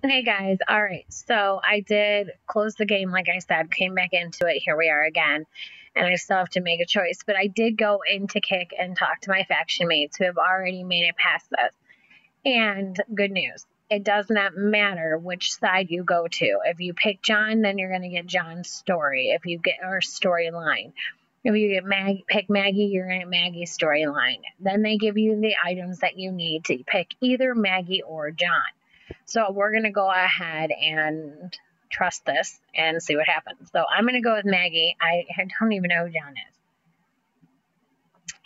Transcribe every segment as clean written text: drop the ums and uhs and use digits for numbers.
Hey guys, all right. So I did close the game, like I said, came back into it. Here we are again. And I still have to make a choice. But I did go into Kick and talk to my faction mates who have already made it past this. And good news. It does not matter which side you go to. If you pick John, then you're going to get John's story. If you get our storyline. If you pick Maggie, you're going to get Maggie's storyline. Then they give you the items that you need to pick either Maggie or John. So we're going to go ahead and trust this and see what happens. So I'm going to go with Maggie. I don't even know who John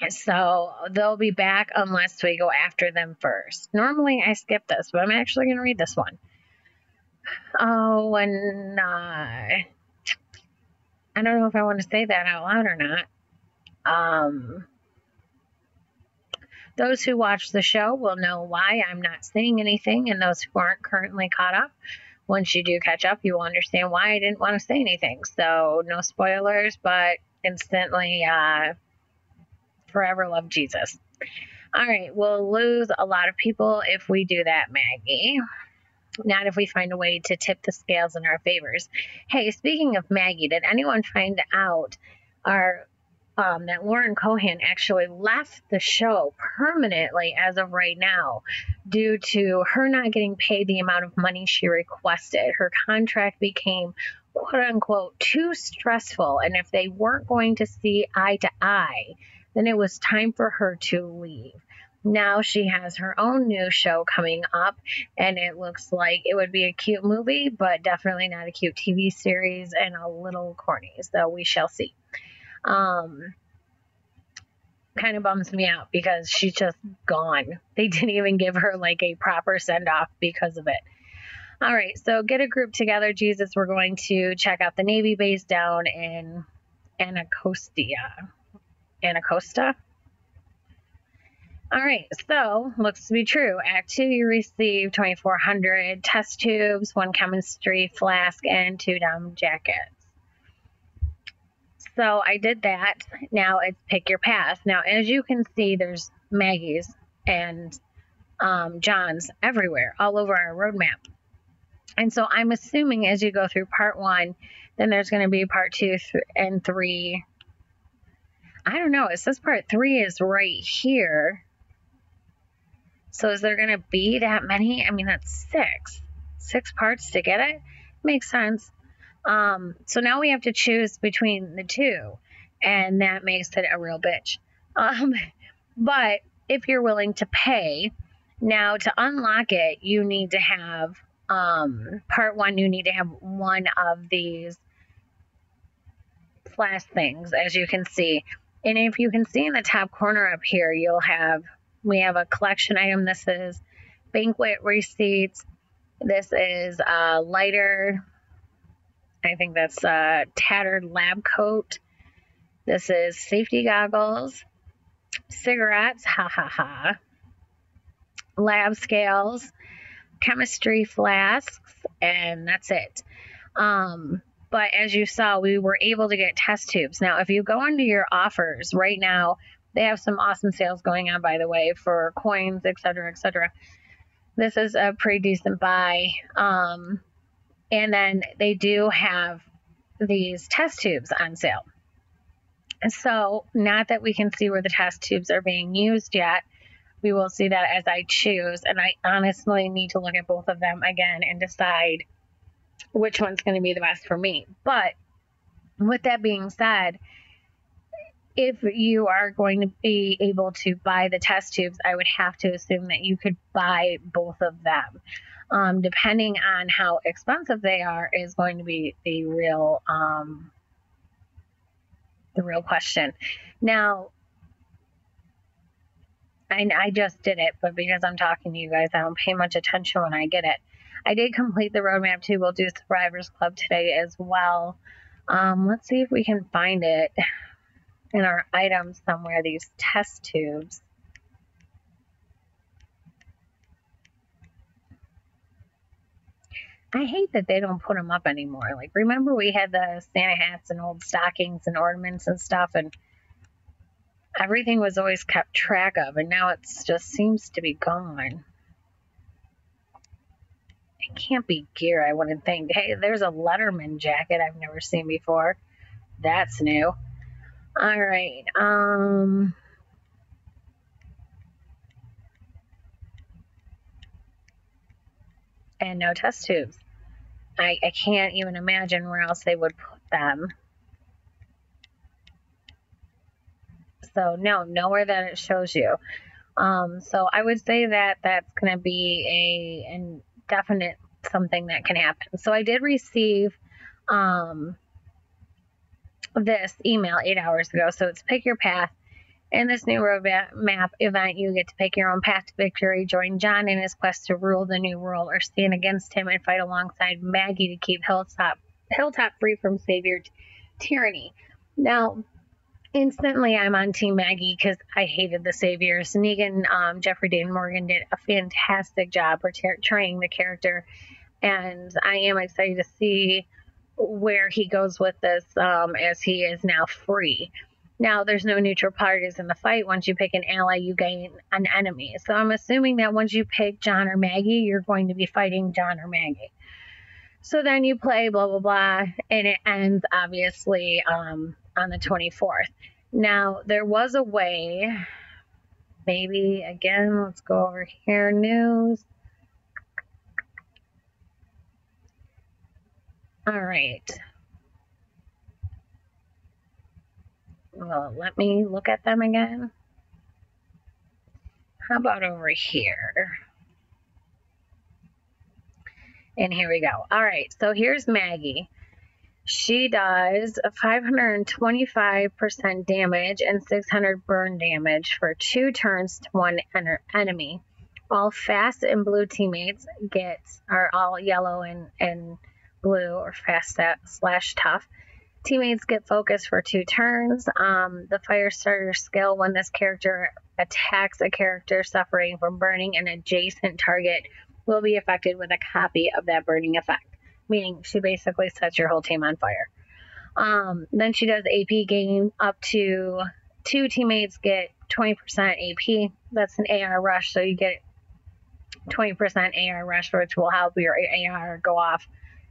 is. So they'll be back unless we go after them first. Normally I skip this, but I'm actually going to read this one. Oh, and I don't know if I want to say that out loud or not. Those who watch the show will know why I'm not saying anything, and those who aren't currently caught up, once you do catch up, you will understand why I didn't want to say anything. So no spoilers, but instantly forever love Jesus. All right, we'll lose a lot of people if we do that, Maggie. Not if we find a way to tip the scales in our favors. Hey, speaking of Maggie, did anyone find out that Lauren Cohan actually left the show permanently as of right now due to her not getting paid the amount of money she requested? Her contract became quote unquote too stressful, and if they weren't going to see eye to eye, then it was time for her to leave. Now she has her own new show coming up, and it looks like it would be a cute movie, but definitely not a cute TV series and a little corny. So we shall see. Kind of bums me out because she's just gone. They didn't even give her like a proper send off because of it. All right, so get a group together, Jesus. We're going to check out the Navy base down in Anacostia. All right, so looks to be true. Act 2, you receive 2,400 test tubes, 1 chemistry flask, and 2 down jackets. So I did that. Now it's pick your path. Now, as you can see, there's Maggie's and John's everywhere, all over our roadmap. And so I'm assuming as you go through part 1, then there's going to be part 2 and 3. I don't know. It says part 3 is right here. So is there going to be that many? I mean, that's 6 parts to get it. Makes sense. So now we have to choose between the two, and that makes it a real bitch. But if you're willing to pay, now to unlock it, you need to have, part 1, you need to have one of these flash things, as you can see. And if you can see in the top corner up here, we have a collection item. This is banquet receipts. This is a lighter. I think that's a tattered lab coat. This is safety goggles, cigarettes, lab scales, chemistry flasks, and that's it. But as you saw, we were able to get test tubes. Now, if you go into your offers right now, they have some awesome sales going on, by the way, for coins, etc., etc. This is a pretty decent buy. And then they do have these test tubes on sale. So not that we can see where the test tubes are being used yet. We will see that as I choose. And I honestly need to look at both of them again and decide which one's going to be the best for me. But with that being said, if you are going to be able to buy the test tubes, I would have to assume that you could buy both of them. Depending on how expensive they are is going to be the real question. Now, I just did it, but because I'm talking to you guys, I don't pay much attention when I get it. I did complete the roadmap too. We'll do Survivors Club today as well. Let's see if we can find it in our items somewhere, these test tubes. I hate that they don't put them up anymore. Like, remember we had the Santa hats and old stockings and ornaments and stuff, and everything was always kept track of, and now it just seems to be gone. can't be gear, I wouldn't think. Hey, there's a Letterman jacket I've never seen before. That's new. All right. And no test tubes. I can't even imagine where else they would put them. So no, nowhere that it shows you. So I would say that that's going to be a definite something that can happen. So I did receive this email 8 hours ago. So it's pick your path. In this new roadmap event, you get to pick your own path to victory, join John in his quest to rule the new world, or stand against him and fight alongside Maggie to keep Hilltop free from Savior tyranny. Now, instantly, I'm on Team Maggie because I hated the Saviors. Negan, Jeffrey Dean Morgan did a fantastic job portraying the character, and I am excited to see where he goes with this as he is now free. Now, there's no neutral parties in the fight. Once you pick an ally, you gain an enemy. So I'm assuming that once you pick John or Maggie, you're going to be fighting John or Maggie. So then you play blah, blah, blah, and it ends, obviously, on the 24th. Now, there was a way, maybe, again, let's go over here, news. All right. Well, let me look at them again. How about over here? And here we go. All right, so here's Maggie. She does 525% damage and 600 burn damage for 2 turns to 1 enemy. All fast and blue teammates are all yellow and blue, or fast / tough. Teammates get focused for 2 turns. The Firestarter skill, when this character attacks a character suffering from burning, an adjacent target will be affected with a copy of that burning effect, meaning she basically sets your whole team on fire. Then she does AP gain up to 2 teammates get 20% AP. That's an AR rush, so you get 20% AR rush, which will help your AR go off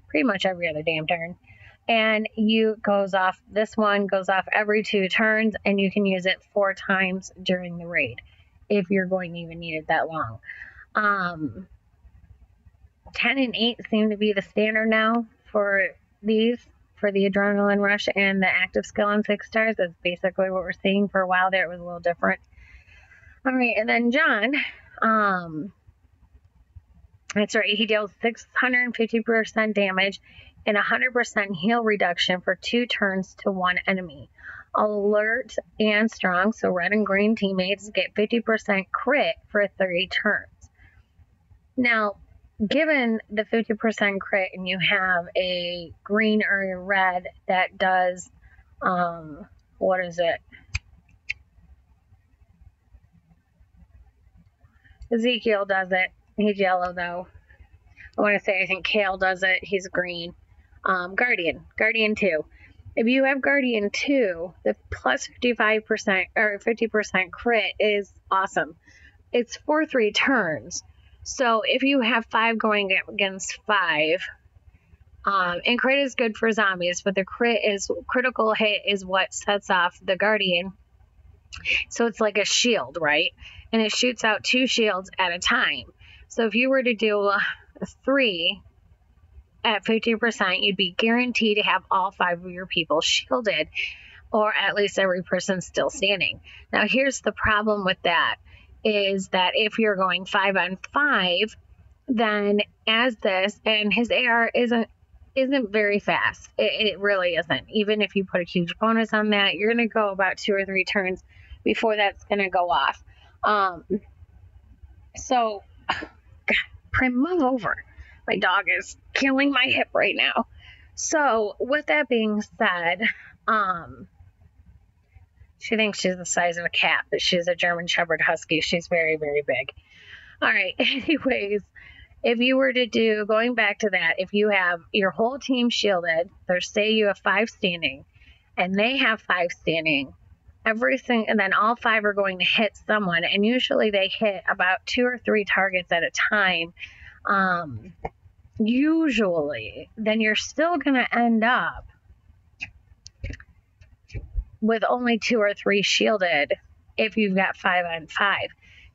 pretty much every other damn turn. And this one goes off every 2 turns, and you can use it 4 times during the raid if you're going to even need it that long. 10 and 8 seem to be the standard now for these, for the adrenaline rush and the active skill on 6 stars. That's basically what we're seeing. For a while there, it was a little different. All right, and then John, that's right, he deals 650% damage and 100% heal reduction for 2 turns to 1 enemy. Alert and strong, so red and green teammates get 50% crit for 30 turns. Now, given the 50% crit and you have a green or a red that does, what is it? Ezekiel does it. He's yellow, though. I want to say, I think Kale does it. He's green. Guardian 2. If you have Guardian 2, the plus 55% or 50% crit is awesome. It's for 3 turns. So if you have 5 going against 5, and crit is good for zombies, but the critical hit is what sets off the Guardian. So it's like a shield, right? And it shoots out 2 shields at a time. So if you were to do 3 at 50%, you'd be guaranteed to have all 5 of your people shielded, or at least every person still standing. Now, here's the problem with that, is that if you're going 5 on 5, then as this, and his AR isn't very fast. It really isn't. Even if you put a huge bonus on that, you're going to go about 2 or 3 turns before that's going to go off. So, God, Prim, move over. My dog is killing my hip right now. So, with that being said, she thinks she's the size of a cat, but she's a German Shepherd Husky. She's very, very big. All right. Anyways, if you were to do, going back to that, if you have your whole team shielded, say you have 5 standing, and they have 5 standing, everything, and then all 5 are going to hit someone, and usually they hit about 2 or 3 targets at a time. usually, then you're still going to end up with only 2 or 3 shielded if you've got 5 on 5.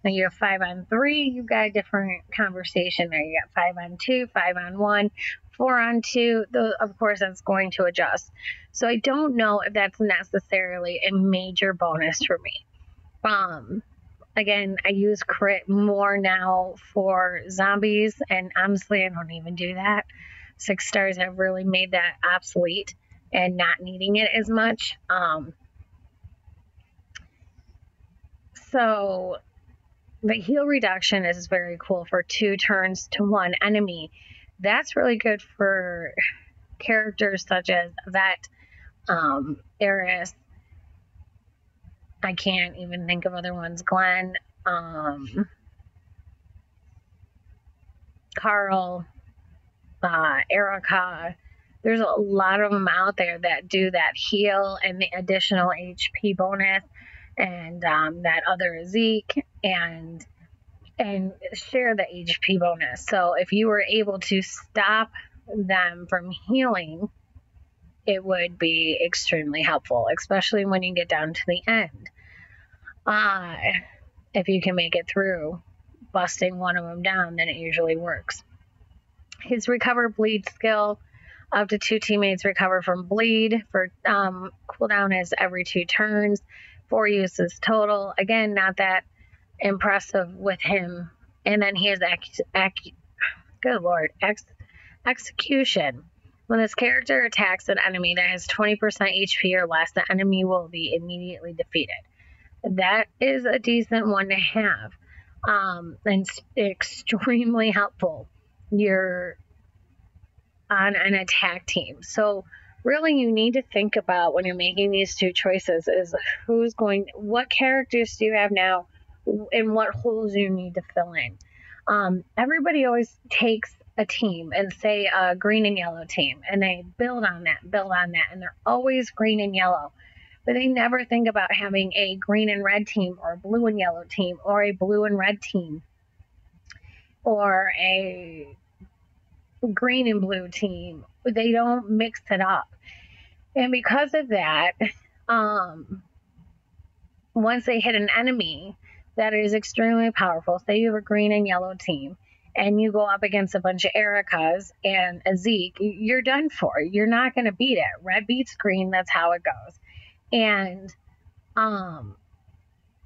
Now you have 5 on 3, you've got a different conversation there. You got 5 on 2, 5 on 1, 4 on 2. Of course, that's going to adjust. So I don't know if that's necessarily a major bonus for me. Again, I use crit more now for zombies, and honestly, I don't even do that. 6 stars have really made that obsolete and not needing it as much. So the heal reduction is very cool for 2 turns to 1 enemy. That's really good for characters such as Vet, Eris. I can't even think of other ones. Glenn, Carl, Erica. There's a lot of them out there that do that heal and the additional HP bonus, and that other Zeke, and share the HP bonus. So if you were able to stop them from healing, it would be extremely helpful, especially when you get down to the end. If you can make it through busting one of them down, then it usually works. His recover bleed skill, up to 2 teammates recover from bleed. For cooldown is every 2 turns, 4 uses total. Again, not that impressive with him. And then he has execution. When this character attacks an enemy that has 20% HP or less, the enemy will be immediately defeated. That is a decent one to have, and extremely helpful. You're on an attack team, so really you need to think about when you're making these 2 choices is what characters do you have now and what holes you need to fill in. Everybody always takes a team and say a green and yellow team, and they build on that, and they're always green and yellow. But they never think about having a green and red team, or a blue and yellow team, or a blue and red team, or a green and blue team. They don't mix it up. And because of that, once they hit an enemy that is extremely powerful, say you have a green and yellow team, and you go up against a bunch of Ericas and a Zeke, you're done for. You're not going to beat it. Red beats green. That's how it goes. And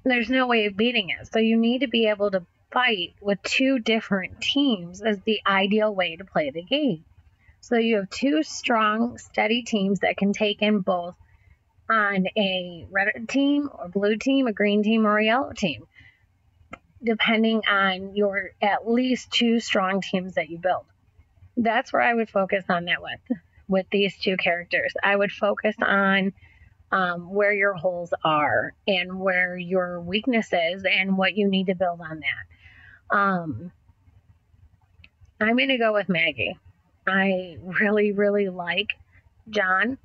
there's no way of beating it. So you need to be able to fight with 2 different teams as the ideal way to play the game. So you have 2 strong, steady teams that can take in both on a red team or blue team, a green team or a yellow team, depending on your at least 2 strong teams that you build. That's where I would focus on that with these 2 characters. I would focus on where your holes are and where your weakness is and what you need to build on that. I'm going to go with Maggie. I really, really like John,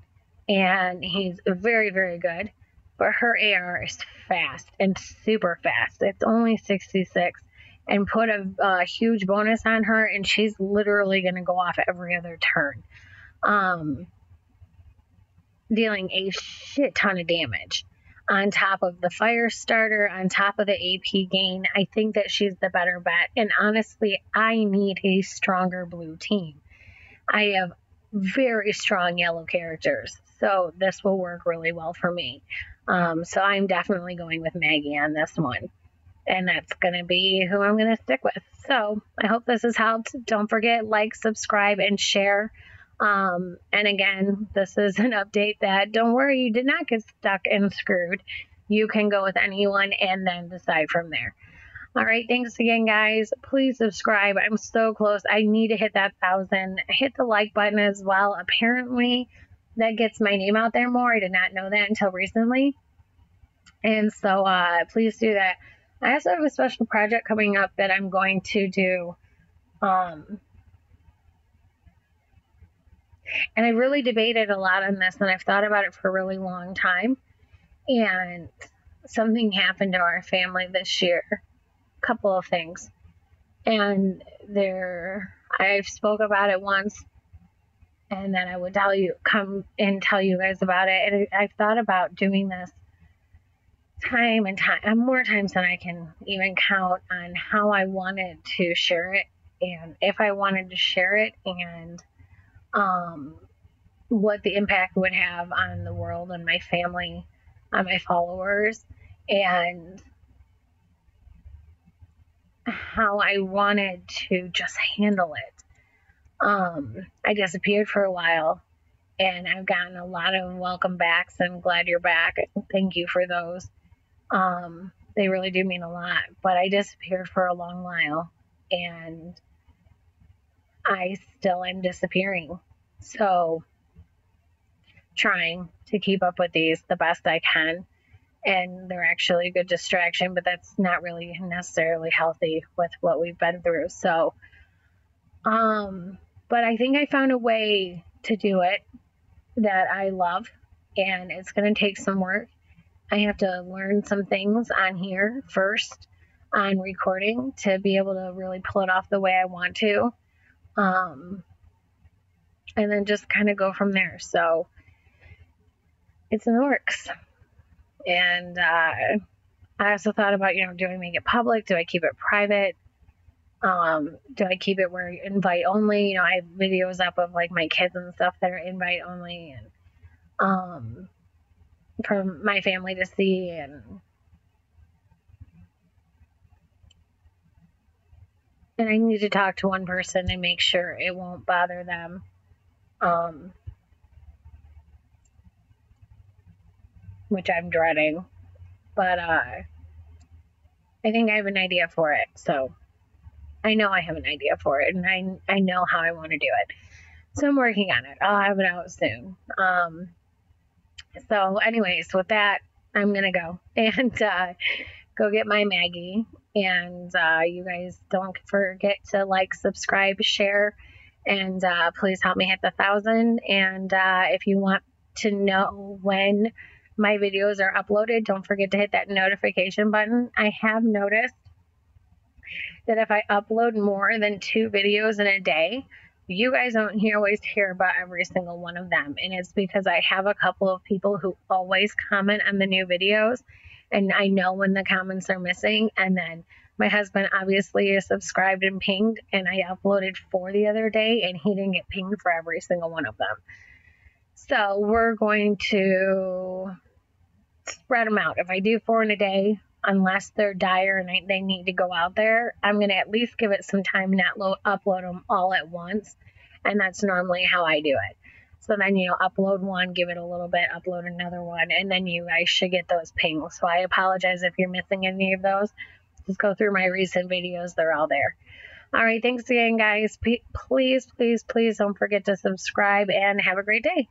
and he's very, very good, but her AR is fast and super fast. It's only 66, and put a huge bonus on her, and she's literally going to go off every other turn, dealing a shit ton of damage. On top of the fire starter, on top of the AP gain, I think that she's the better bet. And honestly, I need a stronger blue team. I have very strong yellow characters, so this will work really well for me. So I'm definitely going with Maggie on this one, and that's going to be who I'm going to stick with. So I hope this has helped. Don't forget, like, subscribe, and share. And again, this is an update that, don't worry, you did not get stuck and screwed. You can go with anyone and then decide from there. All right, thanks again, guys. Please subscribe. I'm so close. I need to hit that 1,000. Hit the like button as well. Apparently, that gets my name out there more. I did not know that until recently. And so please do that. I also have a special project coming up that I'm going to do. And I really debated a lot on this, and I've thought about it for a really long time. And something happened to our family this year. A couple of things. And I spoke about it once, and then I would come and tell you guys about it. And I've thought about doing this time and time, more times than I can even count, on how I wanted to share it, and if I wanted to share it, and what the impact would have on the world and my family, on my followers, and how I wanted to just handle it. I disappeared for a while, and I've gotten a lot of welcome backs and glad you're back. Thank you for those. They really do mean a lot. But I disappeared for a long while, and I still am disappearing. So, trying to keep up with these the best I can. And they're actually a good distraction, but that's not really necessarily healthy with what we've been through. So, but I think I found a way to do it that I love, and it's going to take some work. I have to learn some things on here first, on recording, to be able to really pull it off the way I want to. And then just kind of go from there. So it's in the works. And I also thought about, do I make it public? Do I keep it private? Do I keep it where invite only? I have videos up of like my kids and stuff that are invite only, and for my family to see. And I need to talk to one person and make sure it won't bother them. Which I'm dreading. But I think I have an idea for it. So I know I have an idea for it, and I know how I want to do it. So I'm working on it. I'll have it out soon. So anyways, with that, I'm going to go and go get my Maggie. And you guys don't forget to like, subscribe, share, and please help me hit the 1,000. And if you want to know when my videos are uploaded, don't forget to hit that notification button. I have noticed that if I upload more than 2 videos in a day, you guys don't always hear about every single one of them. And it's because I have a couple of people who always comment on the new videos, and I know when the comments are missing. And then my husband obviously is subscribed and pinged, and I uploaded 4 the other day, and he didn't get pinged for every single one of them. So we're going to spread them out. If I do 4 in a day, unless they're dire and they need to go out there, I'm going to at least give it some time, not upload them all at once. And that's normally how I do it. So then, upload one, give it a little bit, upload another one, and then you guys should get those pings. So I apologize if you're missing any of those. Just go through my recent videos. They're all there. All right. Thanks again, guys. Please, please, please don't forget to subscribe, and have a great day.